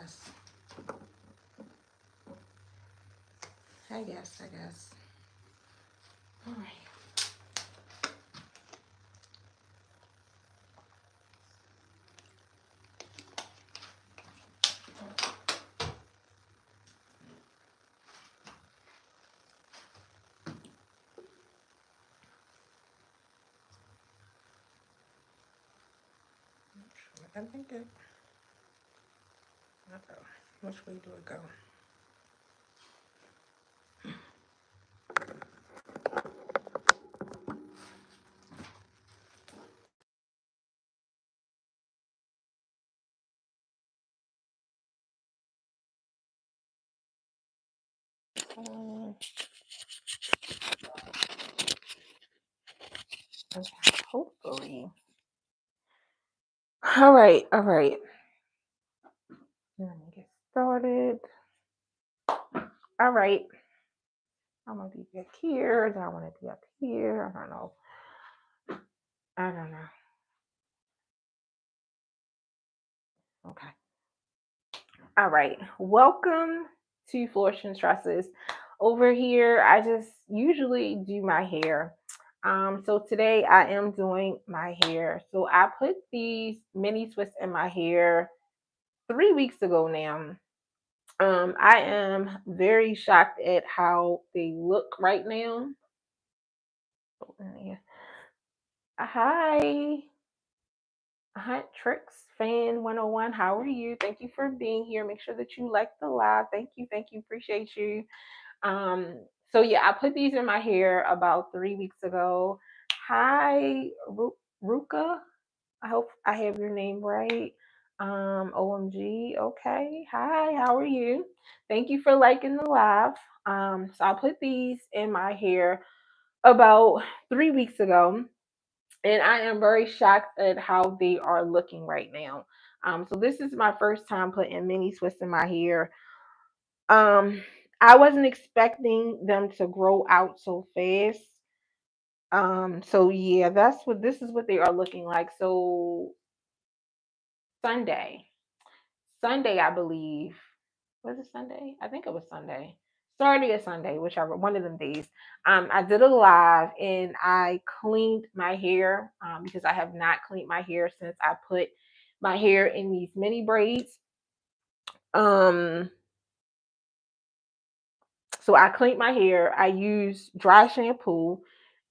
guess. I guess. All right. I think it. Which way do it go? Um, okay, hopefully. All right, all right. Let me get started. All right. I'm gonna be back here. Do I want to be up here? I don't know. I don't know. Okay. All right. Welcome to Flourishing Stresses. Over here, I just usually do my hair. So today I am doing my hair. So I put these mini twists in my hair 3 weeks ago now. I am very shocked at how they look right now. Oh, yeah. Hi. Hunt Tricks Fan 101. How are you? Thank you for being here. Make sure that you like the live. Thank you, appreciate you. Um, so yeah, I put these in my hair about 3 weeks ago. Hi, Ruka. I hope I have your name right. OMG. Okay. Hi, how are you? Thank you for liking the live. So I put these in my hair about 3 weeks ago, and I am very shocked at how they are looking right now. So this is my first time putting mini twists in my hair. Um, I wasn't expecting them to grow out so fast. So yeah, that's what this is what they are looking like. So Sunday, Sunday, I believe. Was it Sunday? I think it was Sunday. Saturday or Sunday, whichever one of them days. I did a live and I cleaned my hair because I have not cleaned my hair since I put my hair in these mini braids. Um, so I cleaned my hair. I used dry shampoo,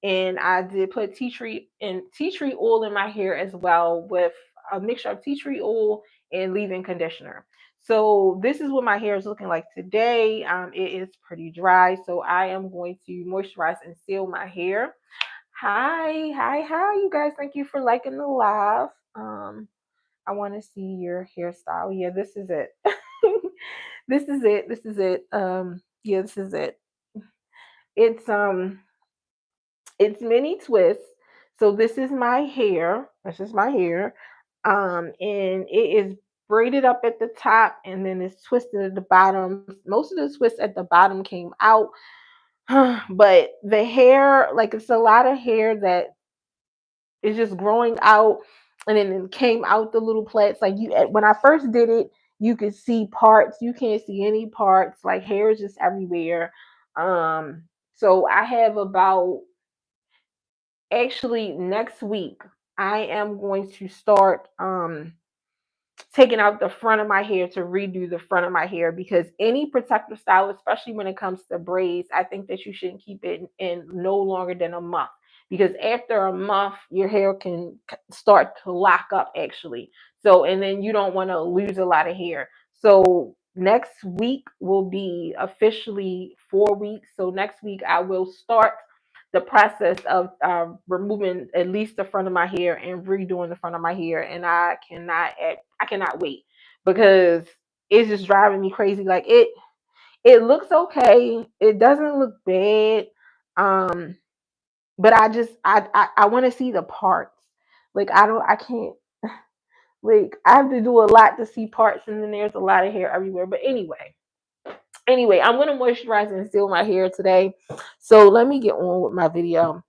and I did put tea tree oil in my hair as well with a mixture of tea tree oil and leave-in conditioner. So this is what my hair is looking like today. It is pretty dry, so I am going to moisturize and seal my hair. Hi, you guys. Thank you for liking the live. I want to see your hairstyle. Yeah, this is it. This is it. Yeah, this is it. It's it's mini twists. So this is my hair. This is my hair. And it is braided up at the top and then it's twisted at the bottom. Most of the twists at the bottom came out. But the hair, like it's a lot of hair that is just growing out and then it came out the little plaits. Like you when I first did it, you could see parts. You can't see any parts. Like hair is just everywhere. So I have about actually next week I am going to start taking out the front of my hair to redo the front of my hair because any protective style, especially when it comes to braids, I think that you shouldn't keep it in no longer than a month because after a month your hair can start to lock up actually. So and then you don't want to lose a lot of hair. So next week will be officially 4 weeks. So next week I will start the process of removing at least the front of my hair and redoing the front of my hair, and I cannot wait because it's just driving me crazy. Like it looks okay, it doesn't look bad, um, but I want to see the parts. Like I can't. Like I have to do a lot to see parts, and then there's a lot of hair everywhere. But anyway, I'm gonna moisturize and seal my hair today. So let me get on with my video.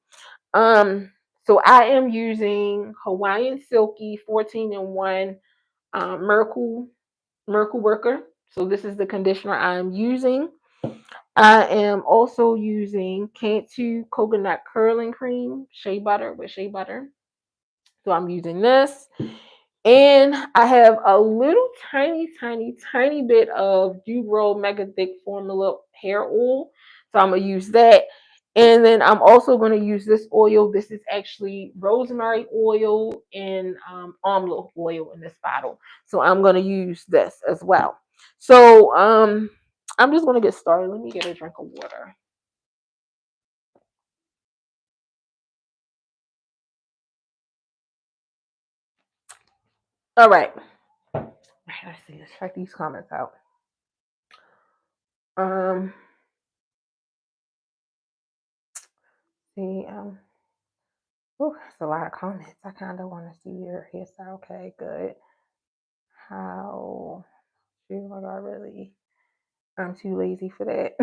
Um, so I am using Hawaiian Silky 14 in 1 Miracle. Miracle Worker. So this is the conditioner I'm using. I am also using Cantu Coconut Curling Cream, shea butter with shea butter. So I'm using this. And I have a little tiny bit of Dubro Mega Thick Formula hair oil. So I'm going to use that. And then I'm also going to use this oil. This is actually rosemary oil and almond oil in this bottle. So I'm going to use this as well. So I'm just going to get started. Let me get a drink of water. All right. Let's see. Let's check these comments out. Um, see, oh, that's a lot of comments. I kind of want to see your hairstyle. Okay, good. How? Shoot, I really. I'm too lazy for that.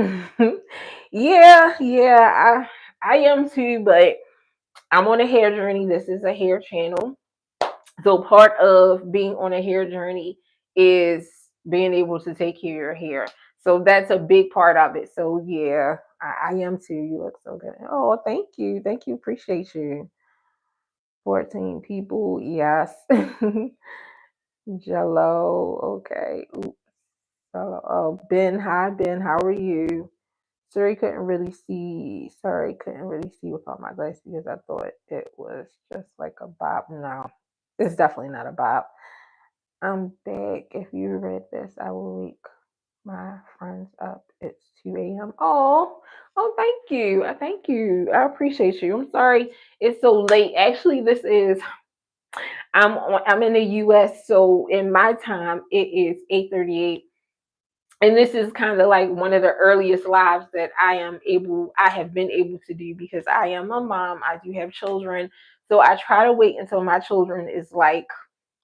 I am too, but I'm on a hair journey. This is a hair channel. So part of being on a hair journey is being able to take care of your hair. So that's a big part of it. So yeah, I am too. You look so good. Oh, thank you. Thank you. Appreciate you. 14 people. Yes. Jello. Okay. Oops. Oh, Ben. Hi, Ben. How are you? Sorry, couldn't really see. Sorry, couldn't really see without my glasses because I thought it was just like a bob. No, it's definitely not a bob. I'm back. If you read this, I will wake my friends up. It's 2 a.m. Oh, thank you. Thank you. I appreciate you. I'm sorry it's so late. Actually, this is I'm in the US, so in my time it is 8:38. And this is kind of like one of the earliest lives that I have been able to do because I am a mom. I do have children. So I try to wait until my children is like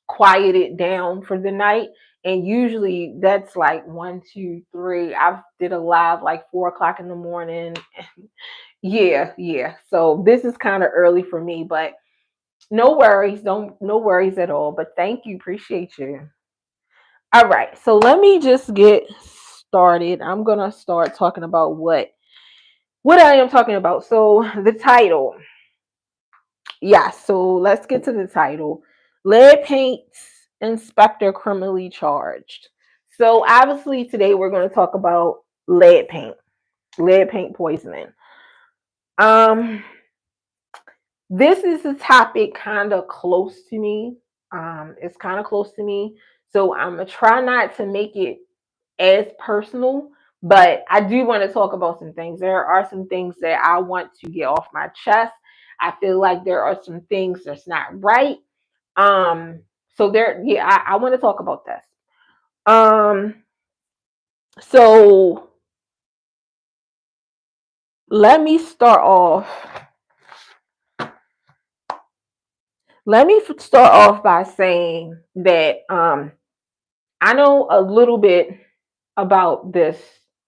quieted down for the night. And usually that's like 1, 2, 3. I've did a live like 4 o'clock in the morning. Yeah. So this is kind of early for me, but no worries. No worries at all. But thank you. Appreciate you. All right. So let me just get started. I'm gonna start talking about what I am talking about. So the title. Yeah, so let's get to the title. Lead paint inspector criminally charged. So obviously today we're going to talk about lead paint poisoning. Um, this is a topic kind of close to me. It's kind of close to me, so I'm gonna try not to make it as personal, but I do want to talk about some things. There are some things that I want to get off my chest. I feel like there are some things that's not right. Um, so there, yeah, I want to talk about this. Um, so let me start off. Let me start off by saying that I know a little bit about this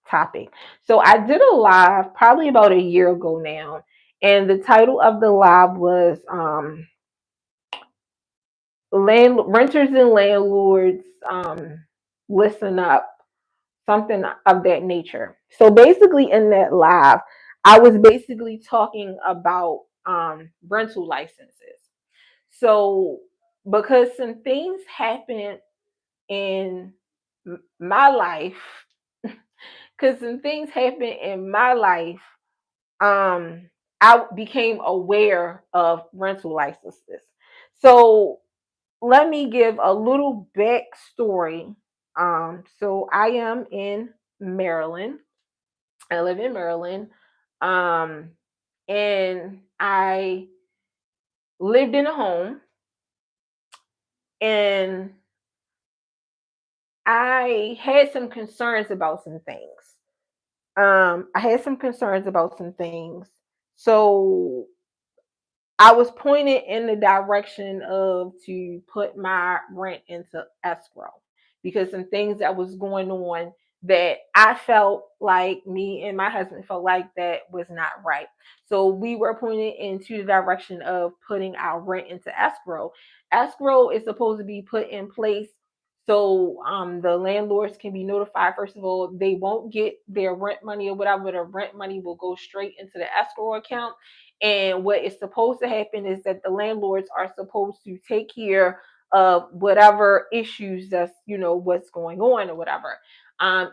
topic. So I did a live probably about a year ago now, and the title of the live was renters and landlords listen up, something of that nature. So basically in that live, I was basically talking about rental licenses. So because some things happened in my life, because some things happened in my life, I became aware of rental licenses. So let me give a little backstory. So I am in Maryland. I live in Maryland. Um, and I lived in a home, and I had some concerns about some things. I had some concerns about some things. So I was pointed in the direction of to put my rent into escrow because some things that was going on that I felt like me and my husband felt like that was not right. So we were pointed into the direction of putting our rent into escrow. Escrow is supposed to be put in place So the landlords can be notified. First of all, they won't get their rent money or whatever. The rent money will go straight into the escrow account. And what is supposed to happen is that the landlords are supposed to take care of whatever issues that's, what's going on or whatever.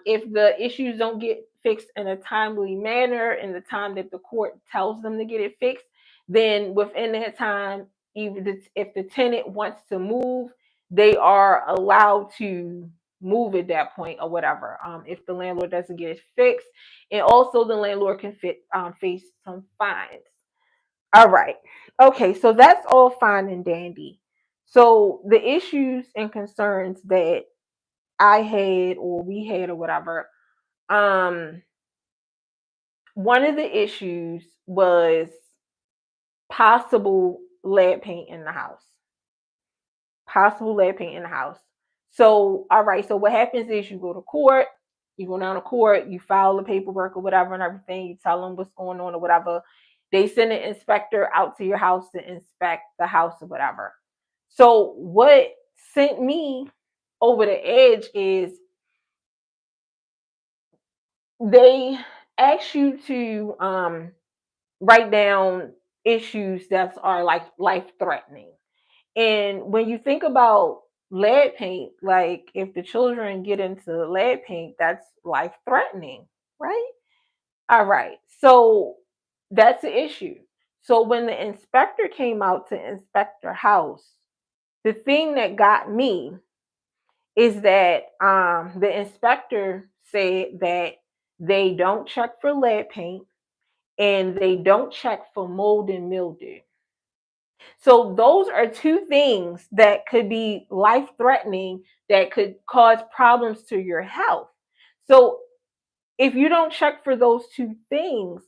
If the issues don't get fixed in a timely manner in the time that the court tells them to get it fixed, then within that time, even if the tenant wants to move, they are allowed to move at that point or whatever. If the landlord doesn't get it fixed, and also the landlord can face some fines. All right. Okay, so that's all fine and dandy. So the issues and concerns that I had or we had or whatever, um, one of the issues was possible lead paint in the house. Possible lead paint in the house. So, all right. So what happens is you go to court, you go down to court, you file the paperwork or whatever and everything. You tell them what's going on or whatever. They send an inspector out to your house to inspect the house or whatever. So what sent me over the edge is they ask you to write down issues that are like life threatening. And when you think about lead paint, like if the children get into lead paint, that's life threatening, right? All right. So that's the issue. So when the inspector came out to inspect their house, the thing that got me is that the inspector said that they don't check for lead paint and they don't check for mold and mildew. So those are two things that could be life threatening, that could cause problems to your health. So if you don't check for those two things,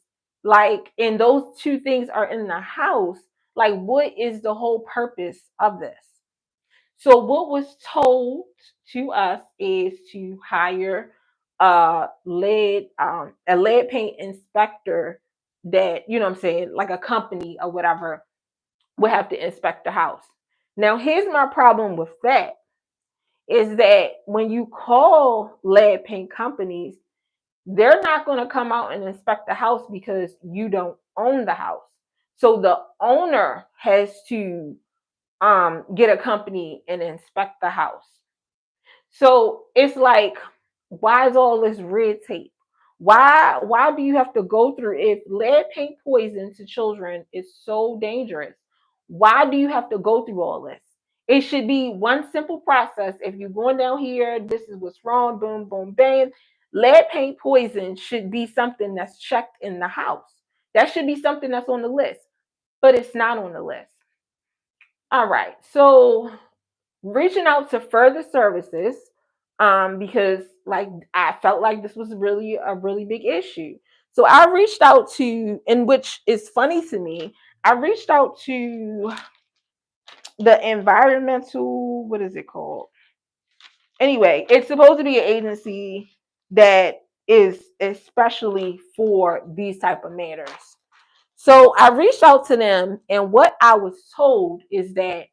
like, and those two things are in the house, like, what is the whole purpose of this? So what was told to us is to hire a lead paint inspector, that, you know what I'm saying, like a company or whatever, will have to inspect the house. Now, here's my problem with that, is that when you call lead paint companies, they're not going to come out and inspect the house because you don't own the house. So the owner has to get a company and inspect the house. So it's like, why is all this red tape? Why do you have to go through, if lead paint poison to children is so dangerous? Why do you have to go through all this? It should be one simple process. If you're going down here, this is what's wrong, boom, boom, bam. Lead paint poison should be something that's checked in the house. That should be something that's on the list, but it's not on the list. All right. So reaching out to further services, because like I felt like this was really a really big issue. So I reached out to, and which is funny to me, I reached out to the environmental, what is it called? Anyway, it's supposed to be an agency that is especially for these type of matters. So I reached out to them, and what I was told is that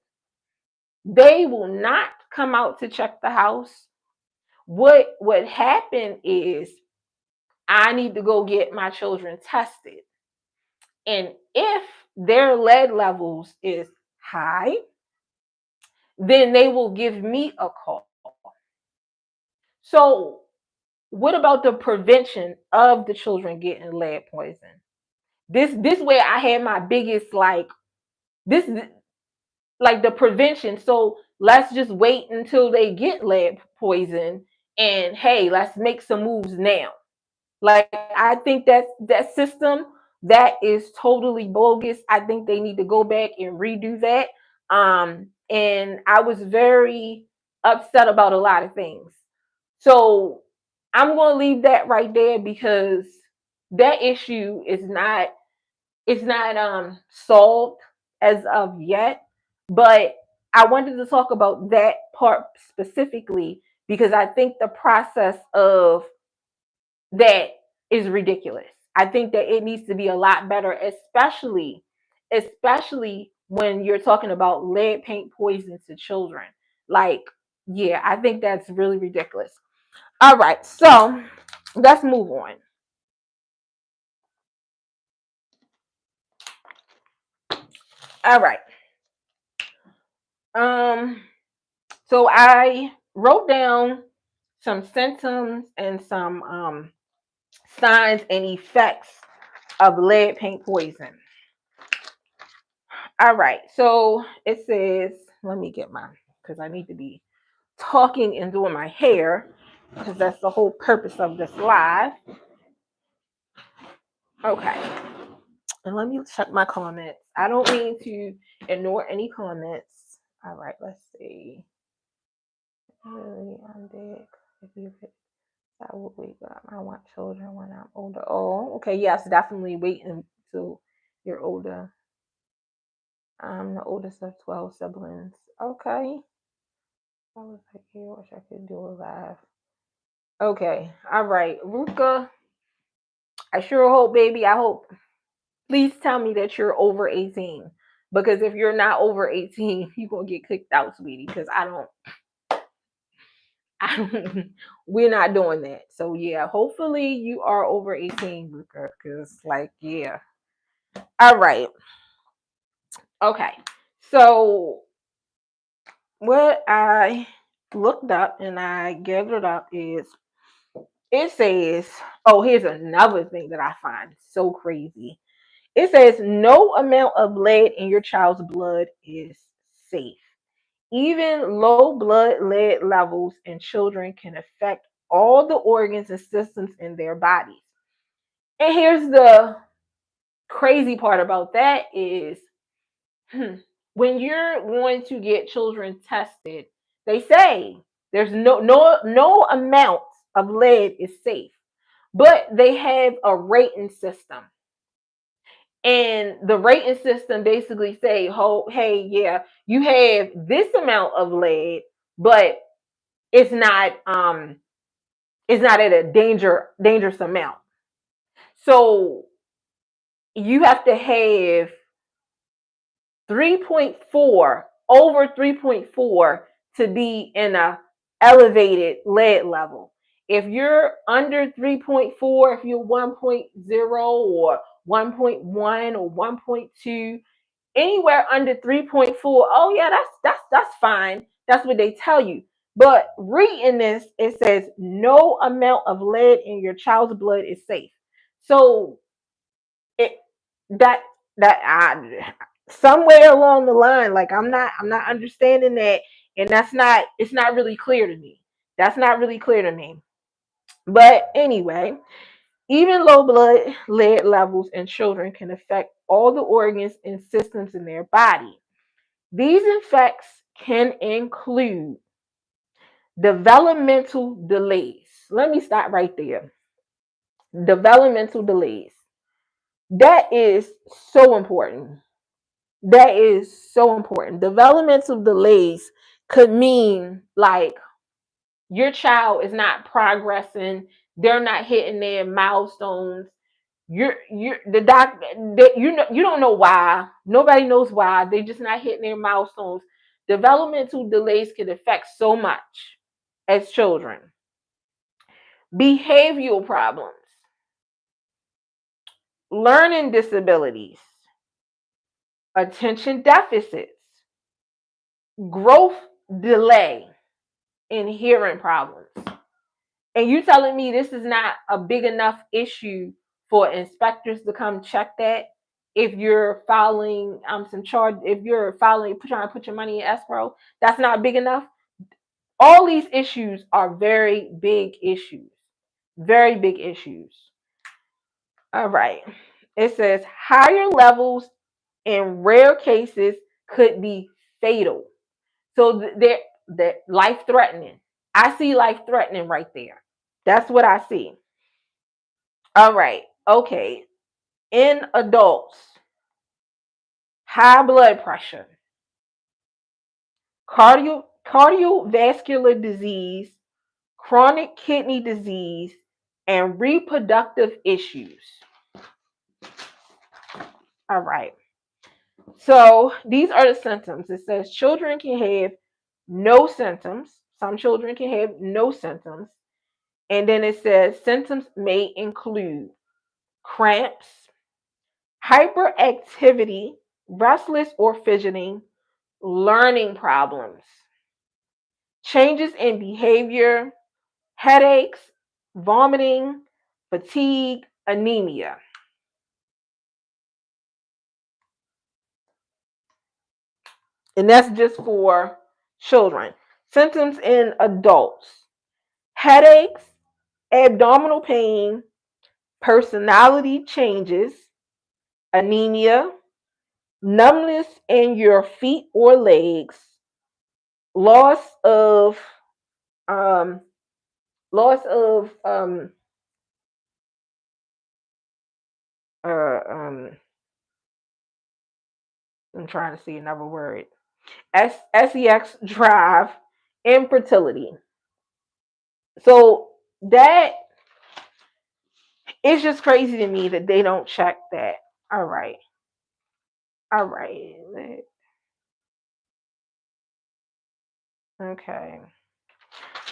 they will not come out to check the house. What happened is I need to go get my children tested. And if their lead levels is high, then they will give me a call. So what about the prevention of the children getting lead poison? This way I had my biggest, like, this, like the prevention. So let's just wait until they get lead poison, and hey, let's make some moves now. Like, I think that system, that is totally bogus. I think they need to go back and redo that. And I was very upset about a lot of things. So I'm going to leave that right there, because that issue is not, it's not solved as of yet. But I wanted to talk about that part specifically because I think the process of that is ridiculous. I think that it needs to be a lot better, especially when you're talking about lead paint poison to children. Like, Yeah, I think that's really ridiculous. All right, so let's move on. All right. Um, so I wrote down some symptoms and some signs and effects of lead paint poison. All right, so it says, let me get my, because I need to be talking and doing my hair, because that's the whole purpose of this live. Okay, and let me check my comments. I don't mean to ignore any comments. All right, let's see. Really, I'm dead. If you I will wake up. I want children when I'm older. Oh, okay. Yes, definitely wait until you're older. I'm the oldest of 12 siblings. Okay. I was like, yeah, I wish I could do a live. Okay. All right. Ruka, I sure hope, baby. I hope. Please tell me that you're over 18. Because if you're not over 18, you're going to get kicked out, sweetie. Because we're not doing that. So, yeah, hopefully you are over 18, Ruka. Because, like, yeah. All right. Okay. So what I looked up and I gathered up is it says, oh, here's another thing that I find so crazy. It says no amount of lead in your child's blood is safe. Even low blood lead levels in children can affect all the organs and systems in their bodies. And here's the crazy part about that is when you're going to get children tested, they say there's no amount of lead is safe, but they have a rating system, and the rating system basically say, "Oh, hey, yeah, you have this amount of lead, but it's not at a dangerous amount." So you have to have 3.4 over 3.4 to be in a elevated lead level. If you're under 3.4, if you're 1.0 or 1.1 or 1.2, anywhere under 3.4, oh yeah, that's fine. That's what they tell you. But reading this, it says no amount of lead in your child's blood is safe. So it that that I somewhere along the line, like I'm not understanding that, and it's not really clear to me. That's not really clear to me. But anyway, even low blood lead levels in children can affect all the organs and systems in their body. These effects can include developmental delays. Let me stop right there. Developmental delays. That is so important. That is so important. Developmental delays could mean like your child is not progressing, they're not hitting their milestones. You're the doctor, you don't know why. Nobody knows why. They're just not hitting their milestones. Developmental delays can affect so much as children. Behavioral problems, learning disabilities, attention deficits, growth delay, and hearing problems. And you telling me this is not a big enough issue for inspectors to come check that? If you're filing some charge, if you're filing trying to put your money in escrow, that's not big enough. All these issues are very big issues. Very big issues. All right. It says higher levels in rare cases could be fatal. So they're life threatening. I see life threatening right there. That's what I see. All right. Okay. In adults, high blood pressure, cardiovascular disease, chronic kidney disease, and reproductive issues. All right. So these are the symptoms. It says children can have no symptoms. Some children can have no symptoms. And then it says symptoms may include cramps, hyperactivity, restless or fidgeting, learning problems, changes in behavior, headaches, vomiting, fatigue, anemia. And that's just for children. Symptoms in adults: headaches, abdominal pain, personality changes, anemia, numbness in your feet or legs, loss of um, loss of uh, um, I'm trying to see another word. Sex drive, infertility. So that it's just crazy to me that they don't check that. All right. All right. Okay.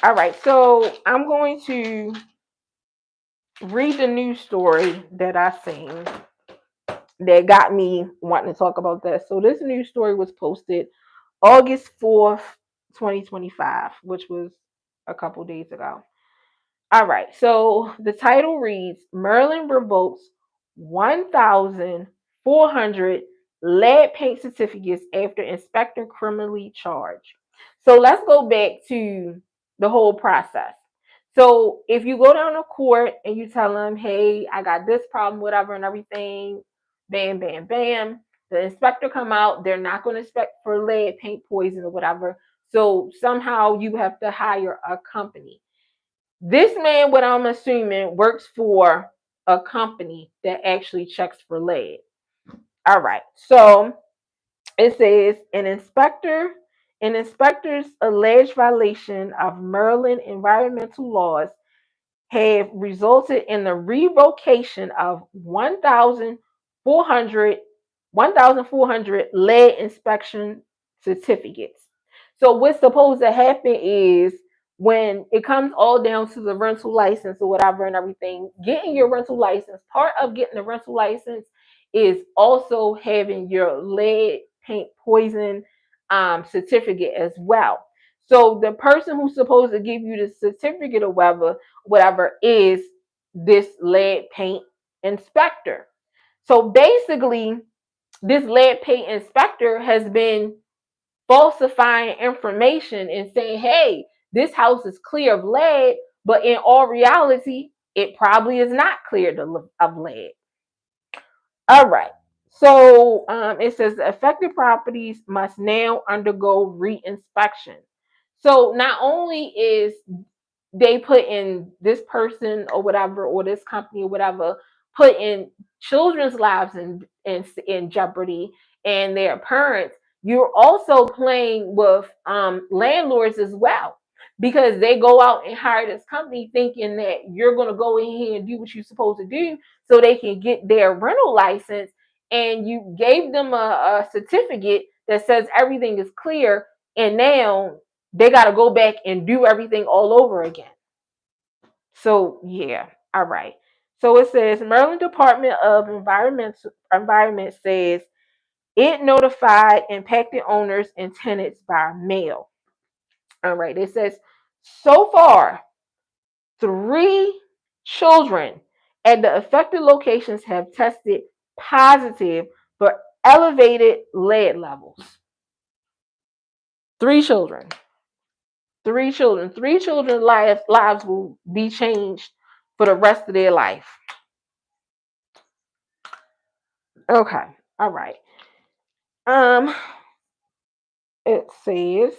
All right. So I'm going to read the news story that I seen that got me wanting to talk about that. So this news story was posted August 4th, 2025, which was a couple days ago. All right. So the title reads Maryland revokes 1,400 lead paint certificates after inspector criminally charged. So let's go back to the whole process. So if you go down to court and you tell them, hey, I got this problem, whatever, and everything, bam, bam, bam, the inspector come out, they're not going to inspect for lead paint poison or whatever. So somehow you have to hire a company. This man, what I'm assuming, works for a company that actually checks for lead. All right. So it says an inspector's alleged violation of Maryland environmental laws have resulted in the revocation of 1,400 lead inspection certificates. So what's supposed to happen is when it comes all down to the rental license or whatever and everything, getting your rental license, part of getting the rental license is also having your lead paint poison certificate as well. So the person who's supposed to give you the certificate or whatever is this lead paint inspector. So basically, this lead paint inspector has been falsifying information and saying, hey, this house is clear of lead, but in all reality, it probably is not clear of lead. All right. So it says the affected properties must now undergo re-inspection. So not only is they put in this person or whatever, or this company or whatever, put in children's lives in jeopardy and their parents, you're also playing with landlords as well, because they go out and hire this company thinking that you're going to go in here and do what you're supposed to do so they can get their rental license, and you gave them a certificate that says everything is clear, and now they got to go back and do everything all over again. So yeah, all right. So it says Maryland Department of Environment says it notified impacted owners and tenants by mail. All right. It says so far 3 children at the affected locations have tested positive for elevated lead levels. 3 children. 3 children. 3 children's lives will be changed for the rest of their life. Okay. All right. It says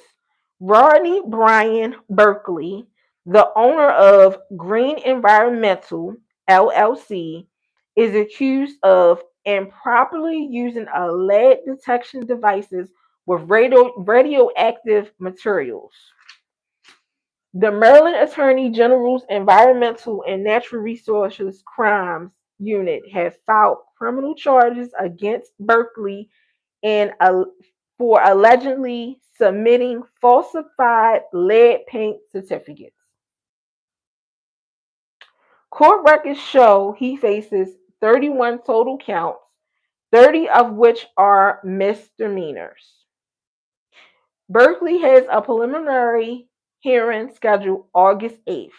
Rodney Brian Berkeley, the owner of Green Environmental LLC, is accused of improperly using a lead detection devices with radioactive materials. The Maryland Attorney General's Environmental and Natural Resources Crimes Unit has filed criminal charges against Berkeley and for allegedly submitting falsified lead paint certificates. Court records show he faces 31 total counts, 30 of which are misdemeanors. Berkeley has a preliminary hearing scheduled August 8th.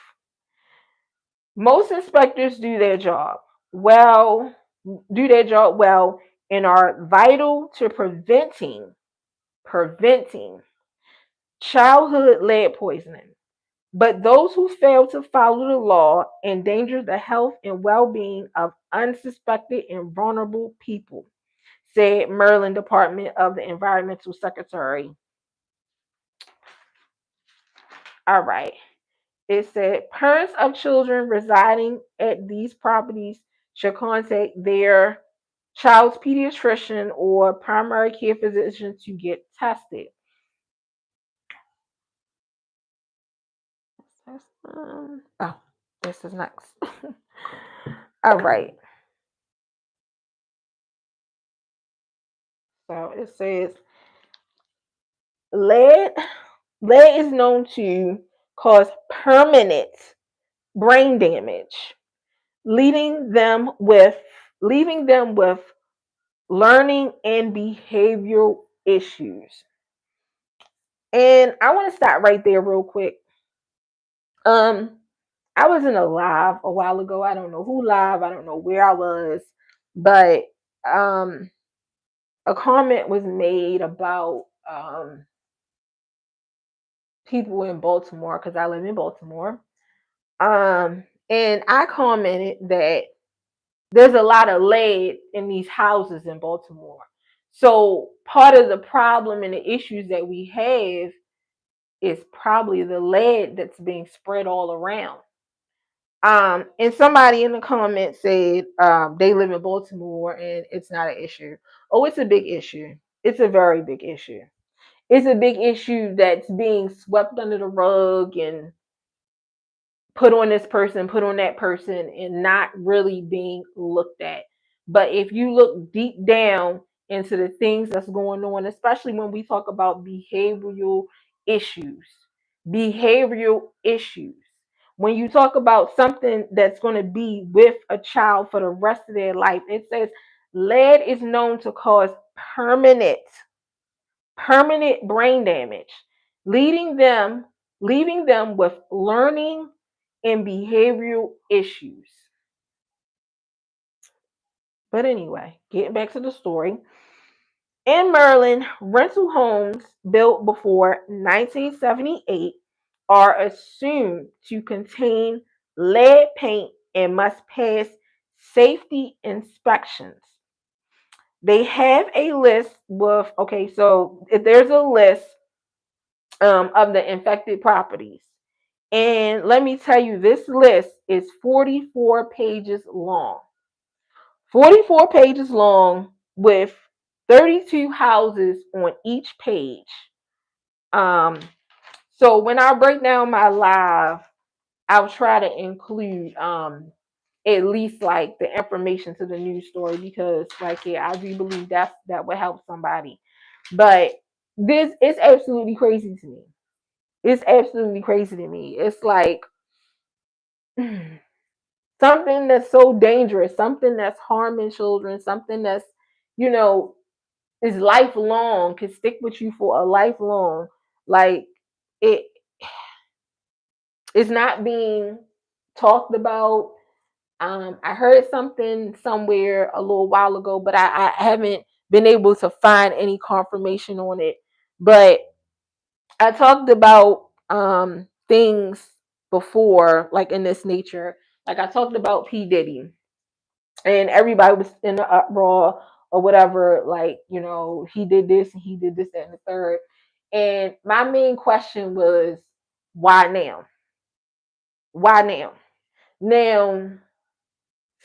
Most inspectors do their job well, and are vital to preventing childhood lead poisoning. But those who fail to follow the law endanger the health and well-being of unsuspected and vulnerable people, said Maryland Department of the Environmental Secretary. All right. It said parents of children residing at these properties should contact their child's pediatrician or primary care physician to get tested. Oh, this is next. All right. So it says lead is known to cause permanent brain damage, leaving them with learning and behavioral issues. And I want to stop right there real quick. I was in a live a while ago. I don't know who live, I don't know where I was, but a comment was made about people in Baltimore because I live in Baltimore. And I commented that there's a lot of lead in these houses in Baltimore. So part of the problem and the issues that we have is probably the lead that's being spread all around. And somebody in the comments said they live in Baltimore and it's not an issue. Oh, it's a big issue. It's a very big issue. It's a big issue that's being swept under the rug and put on this person, put on that person, and not really being looked at. But if you look deep down into the things that's going on, especially when we talk about issues, behavioral issues, when you talk about something that's going to be with a child for the rest of their life, it says lead is known to cause permanent brain damage, leaving them with learning and behavioral issues. But anyway, getting back to the story. In Maryland, rental homes built before 1978 are assumed to contain lead paint and must pass safety inspections. They have a list so if there's a list of the infected properties. And let me tell you, this list is 44 pages long. 44 pages long with 32 houses on each page. So when I break down my live, I'll try to include at least like the information to the news story because I do believe that would help somebody. But this is absolutely crazy to me. It's absolutely crazy to me. It's like something that's so dangerous, something that's harming children, something that's, is lifelong, can stick with you for a lifelong. Like it is not being talked about. I heard something somewhere a little while ago, but I haven't been able to find any confirmation on it. But I talked about things before, like in this nature. Like I talked about P. Diddy, and everybody was in the uproar or whatever. Like, he did this and he did this, that, and the third. And my main question was, why now? Why now? Now,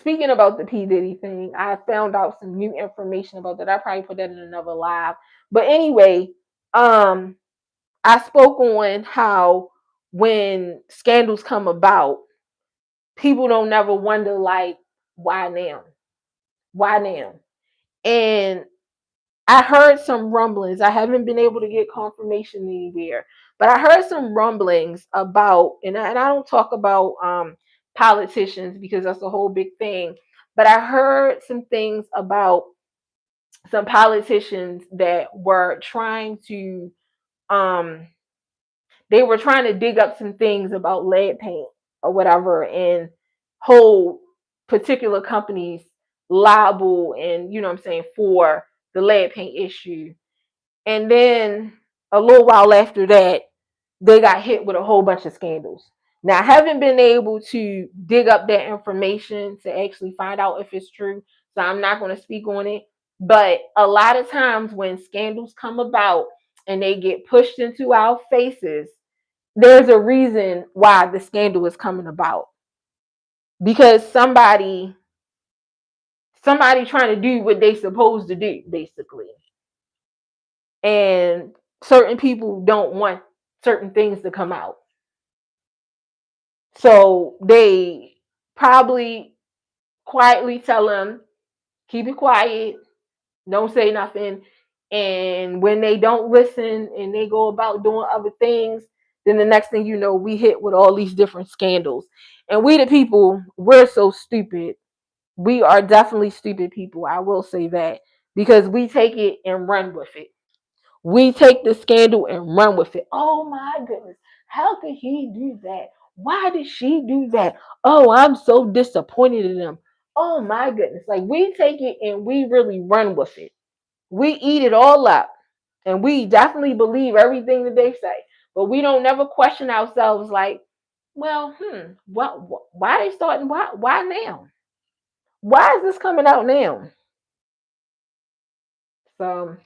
speaking about the P. Diddy thing, I found out some new information about that. I probably put that in another live. But anyway, I spoke on how when scandals come about, people don't never wonder like, why now? Why now? And I heard some rumblings. I haven't been able to get confirmation anywhere, but I heard some rumblings about, and I don't talk about politicians because that's a whole big thing, but I heard some things about some politicians that were trying to um they were trying to dig up some things about lead paint or whatever and hold particular companies liable, and you know what I'm saying, for the lead paint issue. And then a little while after that, they got hit with a whole bunch of scandals. Now, I haven't been able to dig up that information to actually find out if it's true, so I'm not going to speak on it. But a lot of times when scandals come about and they get pushed into our faces, there's a reason why the scandal is coming about, because somebody trying to do what they supposed to do, basically. And certain people don't want certain things to come out. So they probably quietly tell them, keep it quiet, don't say nothing. And when they don't listen and they go about doing other things, then the next thing you know, we hit with all these different scandals. And we, the people, we're so stupid. We are definitely stupid people. I will say that, because we take it and run with it. We take the scandal and run with it. Oh my goodness. How could he do that? Why did she do that? Oh, I'm so disappointed in them. Oh my goodness. Like, we take it and we really run with it. We eat it all up. And we definitely believe everything that they say. But we don't never question ourselves like, well, why they starting? Why now? Why is this coming out now? So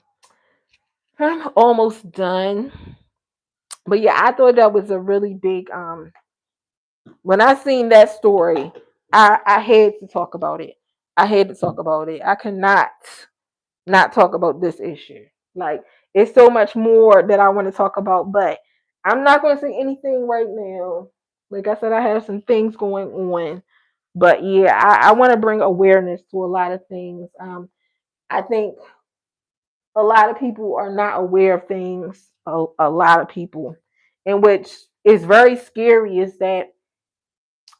I'm almost done. But yeah, I thought that was a really big when I seen that story, I had to talk about it. I had to talk about it. I cannot not talk about this issue. Like, it's so much more that I want to talk about, but I'm not going to say anything right now. Like I said, I have some things going on, but yeah, I want to bring awareness to a lot of things. I think a lot of people are not aware of things. A lot of people, and which is very scary, is that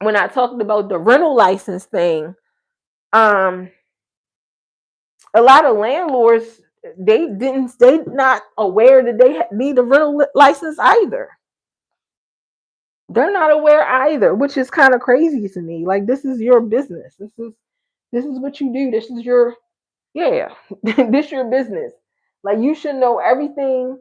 when I talked about the rental license thing, um, a lot of landlords, they not aware that they need a rental license either. They're not aware either, which is kind of crazy to me. Like, this is your business. This is what you do. This is your, yeah, this your business. Like, you should know everything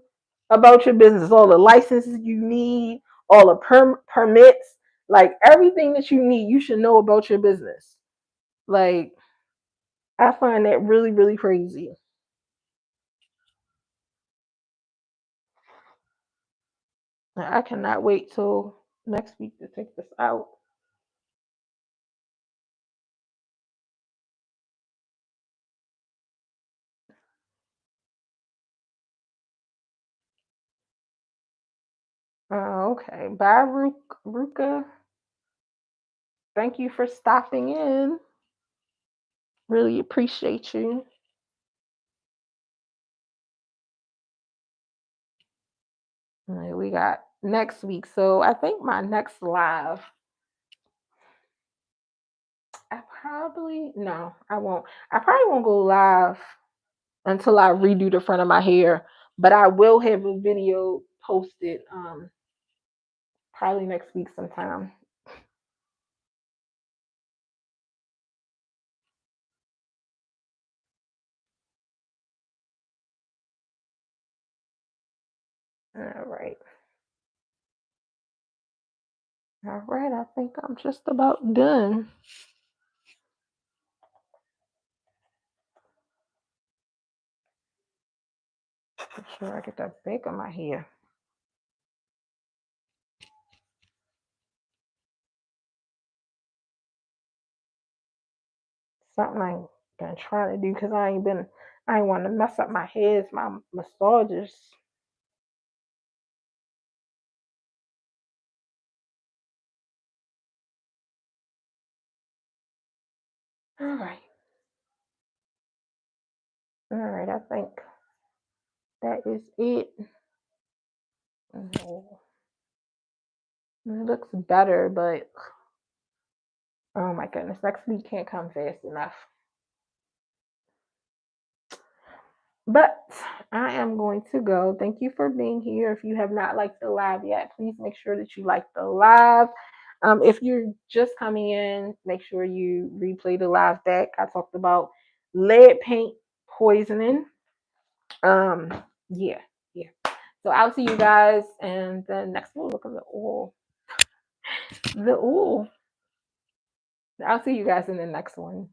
about your business, all the licenses you need, all the permits, like everything that you need, you should know about your business. Like, I find that really, really crazy. I cannot wait till next week to take this out. Okay. Bye, Ruka. Thank you for stopping in. Really appreciate you. All right, we got next week. So I think my next live, I probably, no, I won't. I probably won't go live until I redo the front of my hair, but I will have a video posted probably next week sometime. All right. All right, I think I'm just about done. Make sure I get that back on my hair. Something I ain't been trying to do because I ain't want to mess up my head. My massages. All right. All right, I think that is it. Oh, it looks better, but oh my goodness, next week can't come fast enough. But I am going to go. Thank you for being here. If you have not liked the live yet, please make sure that you like the live. If you're just coming in, make sure you replay the live back. I talked about lead paint poisoning. Um, yeah, yeah. So I'll see you guys and the next one. Look at the oil. The oil. I'll see you guys in the next one.